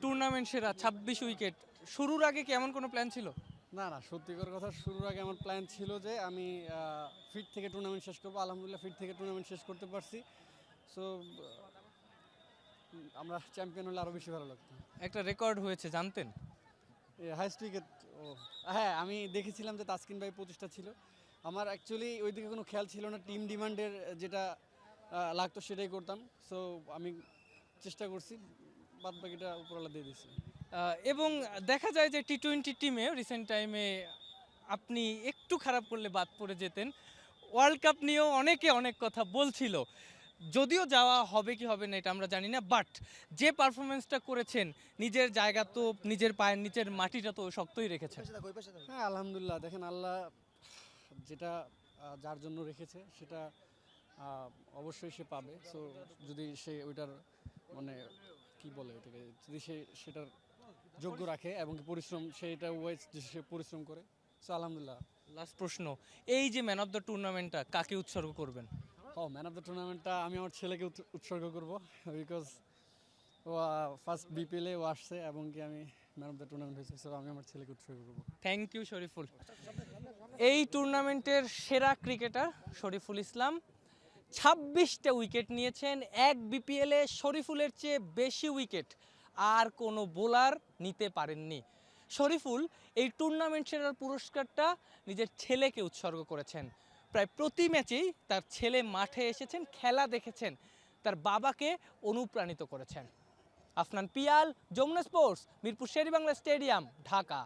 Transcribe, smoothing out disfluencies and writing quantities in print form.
Tournament সেরা ২৬ wicket. শুরুর আগে কি এমন কোনো প্ল্যান ছিল? না, না, সত্যিকার কথা শুরুর আগে আমার প্ল্যান ছিল যে আমি ফিট থেকে টুর্নামেন্ট শেষ করব। আলহামদুলিল্লাহ ফিট থেকে টুর্নামেন্ট শেষ করতে পারছি। সো আমরা চ্যাম্পিয়ন হলে আরও বেশি ভালো লাগতো। একটা রেকর্ড হয়েছে জানতেন? হাইস্ট উইকেট, ও হ্যাঁ, আমি দেখেছিলাম যে তাসকিন ভাই 25টা ছিল। আমার অ্যাকচুয়ালি ওইদিকে কোনো খেয়াল ছিল না, টিম ডিমান্ডের যেটা লাগতো সেটাই করতাম। সো আমি চেষ্টা করছি, বাদ বাকিটা উপরওয়ালা দিয়ে দিচ্ছি। এবং দেখা যায় যে টি-20 টিমে রিসেন্ট টাইমে আপনি একটু খারাপ করলে বাদ পড়ে যেতেন। ওয়ার্ল্ড কাপ নিয়েও অনেকে অনেক কথা বলছিল। যদিও যাওয়া হবে কি হবে না এটা আমরা জানি না, বাট যে পারফরমেন্সটা করেছেন নিজের জায়গা তো নিজের পায়ের নিচের মাটিটা তো শক্তই রেখেছেন। হ্যাঁ, আলহামদুলিল্লাহ, দেখেন আল্লাহ যেটা যার জন্য রেখেছে সেটা অবশ্যই সে পাবে। সো যদি সে ওইটার মানে কি বলে এটাকে, যদি সে সেটার যোগ্য রাখে এবং পরিশ্রম সেটা ওয়াইজ যে সে পরিশ্রম করে, সো আলহামদুলিল্লাহ। লাস্ট প্রশ্ন, এই যে ম্যান অফ দ্য টুর্নামেন্টটা কাকে উৎসর্গ করবেন? ম্যান অফ দ্য টুর্নামেন্টটা আমি আমার ছেলেকে উৎসর্গ করব, বিকজ ও ফার্স্ট বিপিএলে ও আসছে এবং কি আমি ম্যান অফ দ্য টুর্নামেন্ট হয়েছে, সো আমি আমার ছেলেকে উৎসর্গ করবো। Thank you Shoriful. এই টুর্নামেন্টের সেরা ক্রিকেটার শরীফুল ইসলাম ২৬টা উইকেট নিয়েছেন। এক বিপিএলে শরীফুলের চেয়ে বেশি উইকেট আর কোনো বোলার নিতে পারেননি। শরীফুল এই টুর্নামেন্ট সেরার পুরস্কারটা নিজের ছেলেকে উৎসর্গ করেছেন। প্রায় প্রতি ম্যাচেই তার ছেলে মাঠে এসেছেন, খেলা দেখেছেন, তার বাবাকে অনুপ্রাণিত করেছেন। Afnan Piyal, Jamuna sports, Mirpur Sher e Bangla stadium, Dhaka.